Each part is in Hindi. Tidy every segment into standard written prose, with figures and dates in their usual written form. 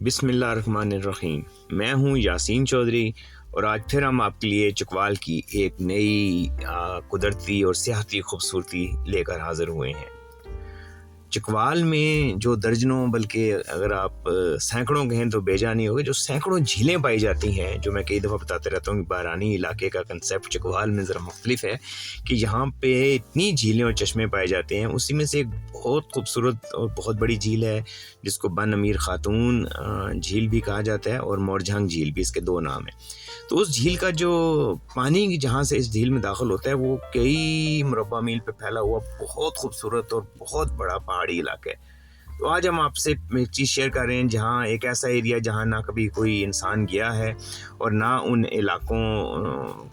बिस्मिल्लाहिर्रहमानिर्रहीम। मैं हूँ यासीन चौधरी और आज फिर हम आपके लिए चकवाल की एक नई कुदरती और सियाहती खूबसूरती लेकर हाज़िर हुए हैं। चकवाल में जो दर्जनों बल्कि अगर आप सैकड़ों कहें तो बेजा नहीं होगे, जो सैकड़ों झीलें पाई जाती हैं, जो मैं कई दफ़ा बताते रहता हूँ कि बारानी इलाके का कंसेप्ट चकवाल में ज़रा मुख्तलिफ है कि यहाँ पे इतनी झीलें और चश्मे पाए जाते हैं। उसी में से एक बहुत खूबसूरत और बहुत बड़ी झील है जिसको बन अमीर खातून झील भी कहा जाता है और मोरझंग झील भी, इसके दो नाम हैं। तो उस झील का जो पानी जहाँ से इस झील में दाखिल होता है वो कई मुरब्बा मील पे फैला हुआ बहुत खूबसूरत और बहुत बड़ा पहाड़ी इलाका है। तो आज हम आपसे एक चीज़ शेयर कर रहे हैं जहाँ एक ऐसा एरिया जहाँ ना कभी कोई इंसान गया है और ना उन इलाकों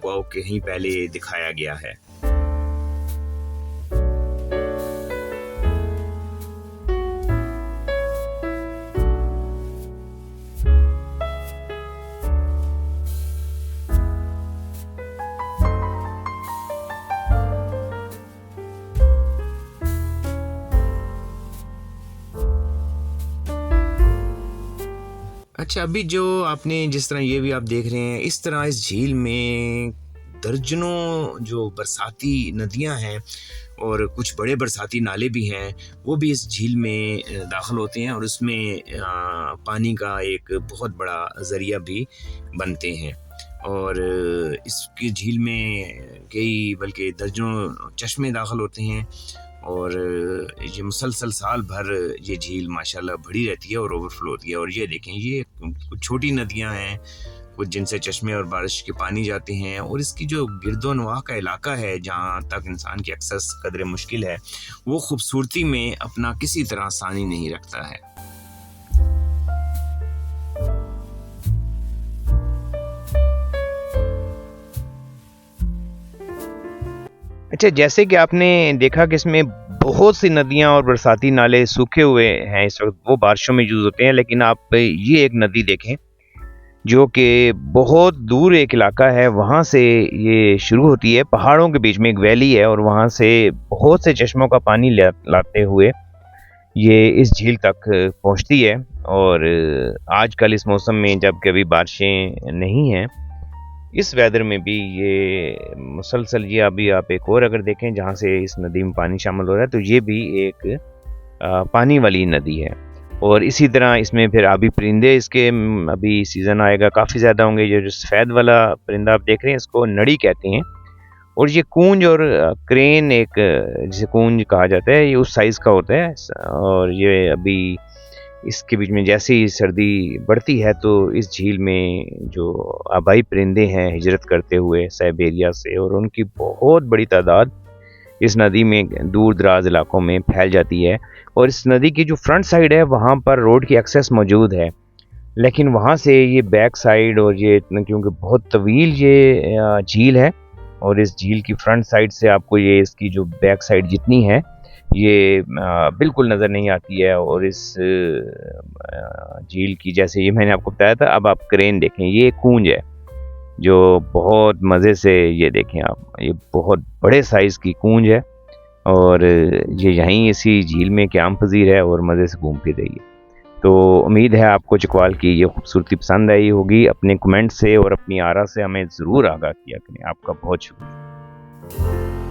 को कहीं पहले दिखाया गया है। अच्छा, अभी जो आपने जिस तरह ये भी आप देख रहे हैं, इस तरह इस झील में दर्जनों जो बरसाती नदियां हैं और कुछ बड़े बरसाती नाले भी हैं, वो भी इस झील में दाखिल होते हैं और उसमें पानी का एक बहुत बड़ा ज़रिया भी बनते हैं। और इसकी झील में कई बल्कि दर्जनों चश्मे दाखिल होते हैं और ये मुसलसल साल भर ये झील माशाल्लाह भरी रहती है और ओवरफ्लो होती है। और ये देखें, ये कुछ छोटी नदियां हैं कुछ जिनसे चश्मे और बारिश के पानी जाते हैं और इसकी जो गिरदोनवाह का इलाका है जहाँ तक इंसान की एक्सेस कदरे मुश्किल है, वो खूबसूरती में अपना किसी तरह सानी नहीं रखता है। अच्छा, जैसे कि आपने देखा कि इसमें बहुत सी नदियाँ और बरसाती नाले सूखे हुए हैं इस वक़्त, वो बारिशों में यूज़ होते हैं। लेकिन आप ये एक नदी देखें, जो कि बहुत दूर एक इलाका है, वहाँ से ये शुरू होती है। पहाड़ों के बीच में एक वैली है और वहाँ से बहुत से चश्मों का पानी लाते हुए ये इस झील तक पहुँचती है। और आजकल इस मौसम में जब कभी बारिशें नहीं हैं, इस वेदर में भी ये मुसलसल, ये अभी आप एक और अगर देखें जहाँ से इस नदी में पानी शामिल हो रहा है, तो ये भी एक पानी वाली नदी है। और इसी तरह इसमें फिर आबी परिंदे, इसके अभी सीज़न आएगा, काफ़ी ज़्यादा होंगे। ये जो सफ़ेद वाला परिंदा आप देख रहे हैं, इसको नड़ी कहते हैं। और ये कूंज और क्रेन, एक जिसे कूंज कहा जाता है, ये उस साइज़ का होता है। और ये अभी इसके बीच में जैसे ही सर्दी बढ़ती है तो इस झील में जो आबाई परिंदे हैं हिजरत करते हुए साइबेरिया से, और उनकी बहुत बड़ी तादाद इस नदी में दूर दराज इलाकों में फैल जाती है। और इस नदी की जो फ्रंट साइड है वहाँ पर रोड की एक्सेस मौजूद है, लेकिन वहाँ से ये बैक साइड, और ये क्योंकि बहुत तवील ये झील है और इस झील की फ्रंट साइड से आपको ये इसकी जो बैक साइड जितनी है ये बिल्कुल नज़र नहीं आती है। और इस झील की, जैसे ये मैंने आपको बताया था, अब आप क्रेन देखें, ये कूंज है जो बहुत मज़े से, ये देखें आप, ये बहुत बड़े साइज़ की कूंज है और ये यहीं इसी झील में क़याम पज़ीर है और मज़े से घूम फिर रही है। तो उम्मीद है आपको चकवाल की ये खूबसूरती पसंद आई होगी। अपने कमेंट से और अपनी आरा से हमें ज़रूर आगाह किया करें। आपका बहुत शुक्रिया।